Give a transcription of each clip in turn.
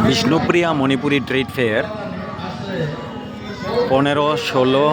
Bishnupriya Manipuri trade fair 15, 16,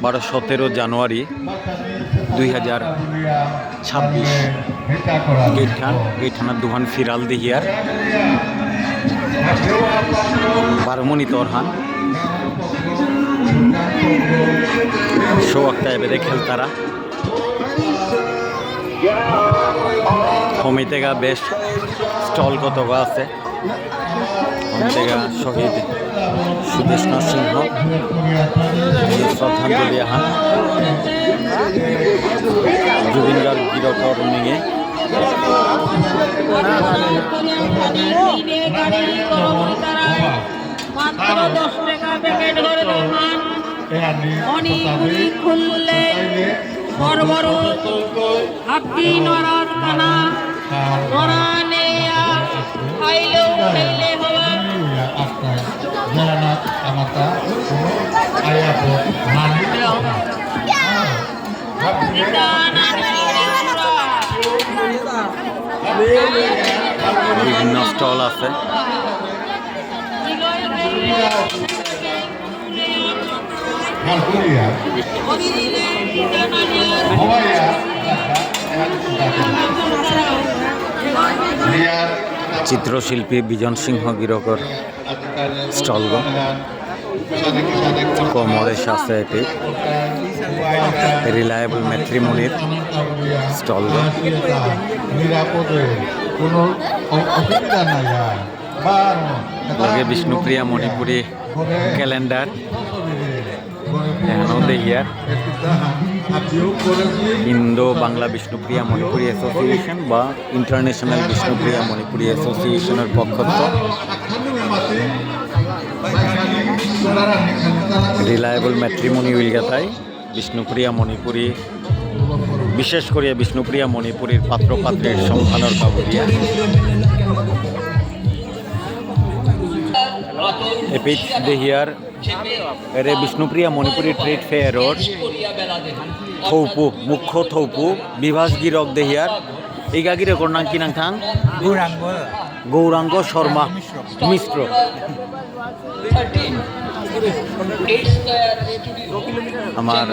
12, 17 জানুয়ারি 2026 গেটখানা দুহান ফিরাল দিহিয়ার বারমণি তরহান show একটা এবারে খেলতারা হমিতেগা বেশ স্টল কতগা আছে। হমিতেগা শহীদ সুদেশ নরসিংহ শ্রদ্ধাঞ্জলি আহান জুবিন গার্গ গিরকর নিয়ে খুললে আপনি নরাজ কানা নরানে আইলো খেললে হওয়া জগন্নাথ আমাতা আয়াত মানি বিভিন্ন স্টল আছে। চিত্রশিল্পী বিজন সিংহ গিরকর স্টল কমরেশ আছে এটি রিলায়েবল ম্যাট্রিমনির স্টল লগে বিষ্ণুপ্রিয়া মণিপুরি ক্যালেন্ডার এখানেও দেখিয়ার ইন্দো বাংলা বিষ্ণুপ্রিয়া মণিপুরি অ্যাসোসিয়েশন বা ইন্টারন্যাশনাল বিষ্ণুপ্রিয়া মণিপুরি অ্যাসোসিয়েশনের পক্ষত রিলায়েবল ম্যাট্রিমনি উইলগাতায় বিষ্ণুপ্রিয়া মণিপুরি বিশেষ করে বিষ্ণুপ্রিয়া মণিপুরীর পাত্র পাত্রের সংখ্যানোর কাবুরিয়া এপিট দেহিয়ার এরে বিষ্ণুপ্রিয়া মণিপুরি ট্রেড ফেয়ারর থৌপু মুখ্য থৌপু বিভাস গিরক দেহিয়ার এই গাগিরে নাম কি নাম থাং গৌরাঙ্গ শর্মা মিশ্র আমার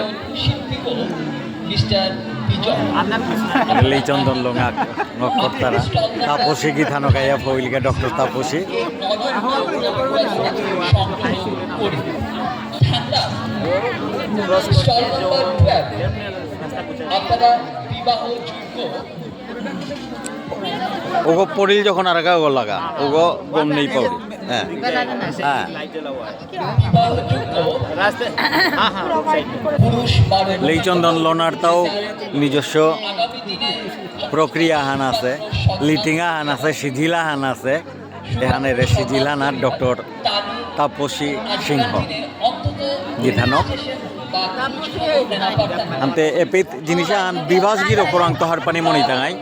চন্দন লোঙা নক্ষত্রারা তাপসী গীতানো গাইয়া ফইলকে ডক্টর তাপসী ওগো পড়িল যখন আর গা লাগা ওগো গম নেই পাউরি হ্যাঁ হ্যাঁ লেইচন্দন লোনারটাও নিজস্ব প্রক্রিয়া হান আছে লিটিংা হান আছে সিজিলা হান আছে এখানে রে সিজিলান আর ডক্টর তাপসী সিংহ গীতানক আনতে এপিত জিনিস আন বিভাস গির ওপরাং তোহার পানি মনি তাঙাই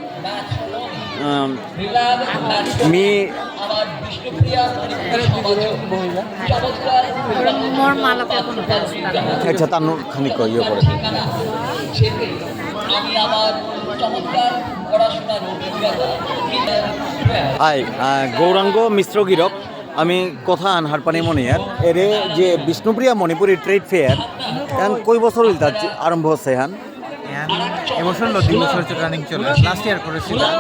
মি আচ্ছা তানু খানিক ইয়ে করে আই গৌরাঙ্গ মিশ্র গিরক আমি কথা আন হারপানি মনিয়ার এরে যে বিষ্ণুপ্রিয়া মণিপুরি ট্রেড ফেয়ার এখন কই বছর হইল তার আরম্ভ হচ্ছে এখান এবছর 2 বছর রানিং চলে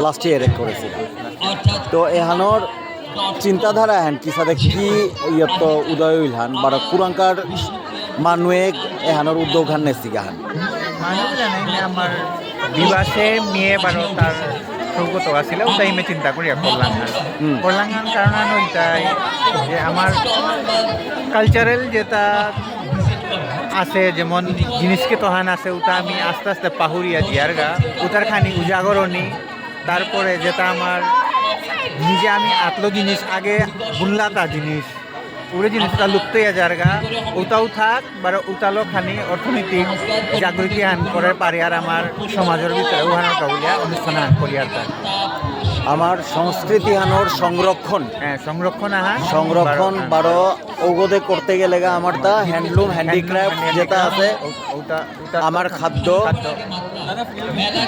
লাস্ট ইয়ারে করেছিল তো এহানোর চিন্তাধারা হেন কি সাথে কি ইয়ত উদয় হইল হান বার কুরাঙ্কার মানুয়ে এহানোর উদ্যোগ হান নেছি গাহান মানুষ জানে না আমার বিবাসে মেয়ে বারো তার সৌগত আছিল ওটাই আমি চিন্তা করি করলাম কারণ ওইটাই যে আমার কালচারাল যেটা আছে যেমন জিনিসকে তহান আছে ওটা আমি আস্তে আস্তে পাহুরিয়া দিয়ার গা ওটার খানি উজাগরণী তারপরে যেটা আমার নিজে আমি আতলো জিনিস আগে বুনলাতা জিনিস পুরো জিনিসটা লুপ্ত হয়ে যার গা ওটাও থাক বা ওটালো খানি অর্থনৈতিক জাগৃতি আন করে পারি আর আমার সমাজের ভিতরে উহানোর কাবুলিয়া অনুষ্ঠান আন করি আর তার আমার সংস্কৃতি হানোর সংরক্ষণ সংরক্ষণ বারো ওগোদে করতে গেলে আমার তা হ্যান্ডলুম হ্যান্ডিক্রাফট যেটা আছে আমার খাদ্য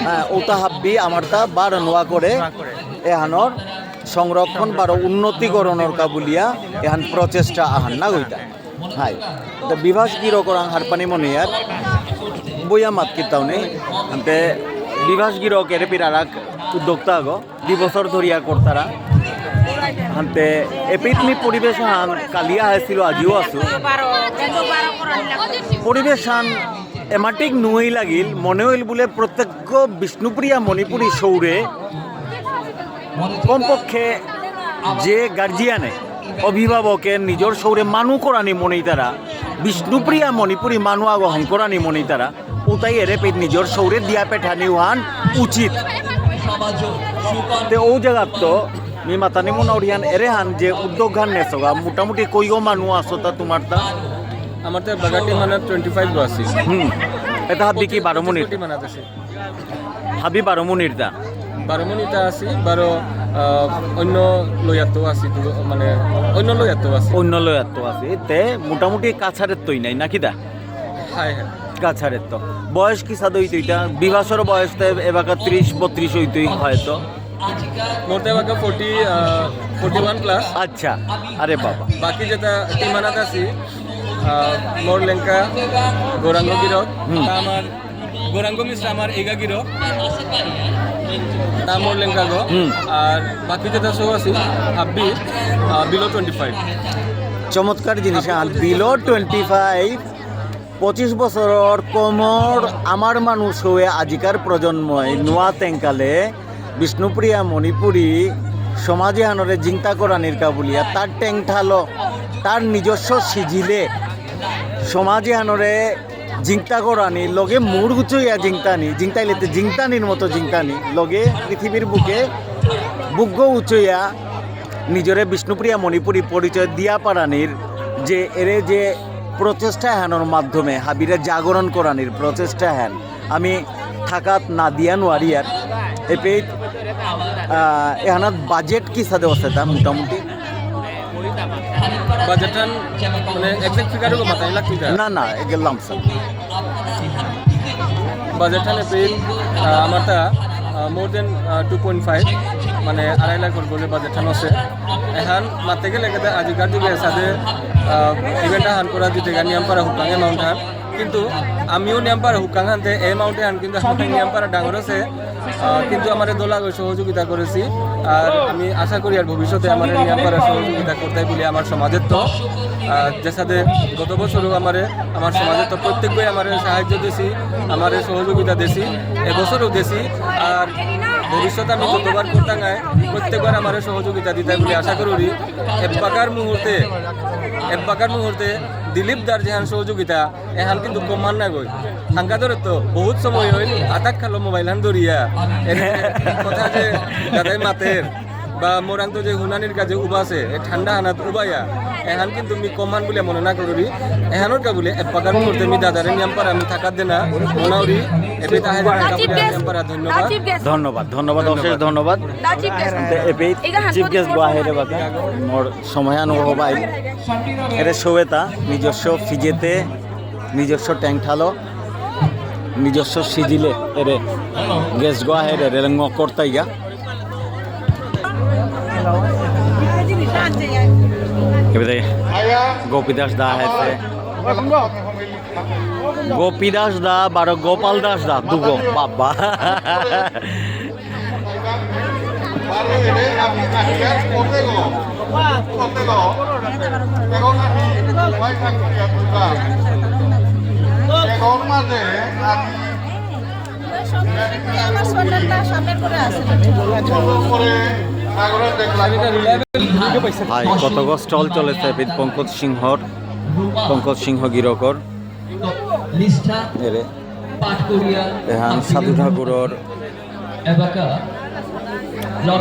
হ্যাঁ ওটা হাব্বি আমার তা বার নোয়া করে এহানোর সংরক্ষণ বারো উন্নতিকরণের কাবুলিয়া এহান প্রচেষ্টা আহান না গইতা হাই তো বিভাস গিরো করাং হারপানি মনিয়ার বইয়া মাত কিতাও নেই আনতে বিভাস গিরো কেরে পিরারাক উদ্যোক্তা আগো 2 বছর ধরিয়া করতারা আনতে এপিটনি পরিবেশ হান কালিয়া হয়েছিল আজিও আছো পরিবেশ হান এমাটিক নুই লাগিল মনে হইল বলে প্রত্যেক বিষ্ণুপ্রিয়া মণিপুরী সৌরে কমপক্ষে যে গার্জিয়ানে অভিভাবকের নিজের সৌরে মানু করানি মনেই তারা বিষ্ণুপ্রিয়া মণিপুরী মানু আগহন করানি মনেই তারা ওটাই এরে পেট নিজের সৌরে দিয়া পেঠানি হান উচিত ও জায়গার তো মি মাতানি মনোরিয়ান এরে হান যে উদ্যোগ গান নেছগা মোটামুটি কইগো মানু আসো তা তোমার তা আমার তো বাগাটি মানে 25 গো আছে এটা হাবি কি 12 মিনিট মানাতেছে হাবি 12 মিনিট দা 12 মিনিট আছে 12 অন্য লয়াতো আছে মানে অন্য লয়াতো আছে অন্য লয়ার তো আছে তে মোটামুটি কাছারের তৈ নাই নাকি দা হ্যাঁ হ্যাঁ কাছারের তো বয়স কি সাদ হইতো এটা বিবাসর বয়স তো এবাকা 30-32 হইতই হয়তো মোর দেবাকে 41 প্লাস আচ্ছা আরে বাবা বাকি যেটা টিমানাত আছে মোর লেঙ্কা গৌরাঙ্গ গিরক তা আমার গৌরাঙ্গ মিশ্র আমার এগা গিরক তা মোর লেঙ্কা গো আর বাকি যেটা সব আছে হাব্বি বিলো 25 চমৎকার জিনিস বিলো 25 25 বছরের কমর আমার মানুষ হয়ে আজিকার প্রজন্ময় নোয়া তেঙ্কালে বিষ্ণুপ্রিয়া মণিপুরী সমাজে আনরে জিংতা করানির কাবুলিয়া তার টেংঠালো তার নিজস্ব সিজিলে সমাজে আনরে জিংতা করানি লগে মুর গুচইয়া জিংতানি জিংতাইলেতে জিংতানির মতো জিংতানি লগে পৃথিবীর বুকে বুগ্গ উচইয়া নিজরে বিষ্ণুপ্রিয়া মণিপুরী পরিচয় দিয়া পারানির যে এরে যে প্রচেষ্টা হ্যানোর মাধ্যমে হাবিরে জাগরণ করানির প্রচেষ্টা হ্যান আমি থাকাত না দিয়া নোয়ারিয়ার এপে এহানাত বাজেট কি সাদে আছে তা মোটামুটি বাজেটান মানে এক্সাক্ট ফিগার গো মাথায় লাখ ফিগার না না গেলাম স্যার বাজেটান এপ্রিল আমার তা মোর দেন 2.5 মানে 2.5 লাখ বলে বাজেটান আছে এখন মাতে গেলে কেটে আজিকার যুগে সাথে ইভেন্টটা হান করা দিতে গা নিয়ম পারা হুকাঙে মাউন্ট হান কিন্তু আমিও নিয়ম পারা হুকাং হানতে এই মাউন্টে হান কিন্তু আমার নিয়ম পারা ডাঙর আছে কিন্তু আমার দোলা সহযোগিতা করেছি আর আমি আশা করি আর ভবিষ্যতে আমার নিয়ম পারা সহযোগিতা করতে বলে আমার সমাজের তো যে সাথে গত বছরও আমার সমাজের তো প্রত্যেক বই আমার সাহায্য দিয়েছি আমার সহযোগিতা দিয়েছি এবছরও দিয়েছি আর ভবিষ্যতে আমি যতবার করতাম প্রত্যেকবার আমার সহযোগিতা দিতে বলে আশা করি একবাকার মুহূর্তে দিলীপ দার যেহান সহযোগিতা এহান কিন্তু কমান না গই হাঙ্কা ধরে তো বহুত সময় হইল আটাক খালো মোবাইল হান ধরিয়া কথা যে দাদাই মাতের বা মোরাং তো যে হুনানির কাজে উবাছে ঠান্ডা হানাত উবাইয়া এহান কিন্তু আমি কমান বলে মনে না করি এহানোর কা বলে একবাকার মুহূর্তে আমি দাদারে নিয়ম পারা আমি থাকার দেনা মনাউরি এবে তাহের নিয়ম পারা ধন্যবাদ ধন্যবাদ ধন্যবাদ অশেষ ধন্যবাদ এপে চিফ গেস্ট বাহেরে বাকা মোর সময়ানুভব আইল এরে শোয়েতা নিজস্ব ফিজেতে নিজস্ব ট্যাঙ্ক ঠালো নিজস্ব সিজিলে এরে গেস্ট গাহেরে রেলঙ্গ করতাইগা এবারে গোপীদাস দা আছে গোপীদাস দা বারো গোপাল দাস দা দুগো বাবা হাই কত স্টল চলেছে পঙ্কজ সিংহ গিরকর এরে এহান সাধু ঠাকুরর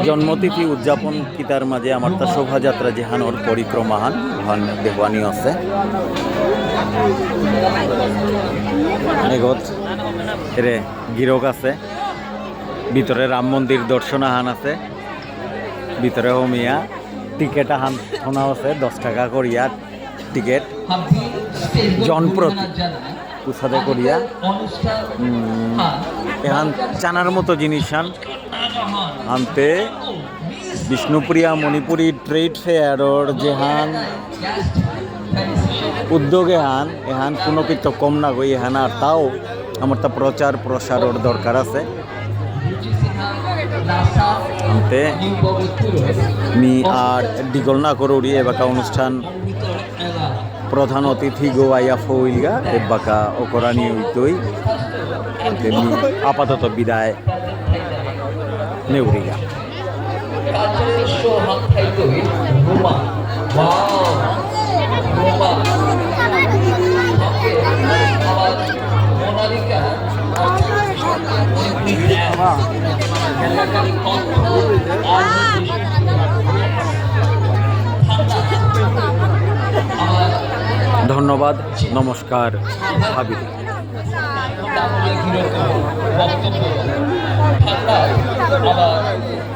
জন্মতিথি উদযাপন কিতার মাঝে আমার তা শোভাযাত্রা যেহানোর পরিক্রমাহান হান দেওয়ানি আছে এগত এরে গিরক আছে ভিতরে রাম মন্দির দর্শনাহান আছে ভিতরে হোমিয়া টিকেট আহান শোনা আছে 10 টাকা করিয়া টিকেট জনপ্রতি উৎসাদে করিয়া এহান চানার মতো জিনিস আনতে বিষ্ণুপ্রিয়া মণিপুৰী ট্ৰেড ফেয়াৰৰ যেহান উদ্যোগে এহান কোনো কিছু কম না গই এহান আর তাও আমার তা প্রচার প্রসারের দরকার আছে আনতে মি আর ডিগল না করুরি এবাকা অনুষ্ঠান প্রধান অতিথি গোয়াইয়া ফইলগা এবাকা অকরানি হইতই তেমনি আপাতত বিদায় নেউরিগা ধন্যবাদ, নমস্কার, হাবিব। বক্তব্য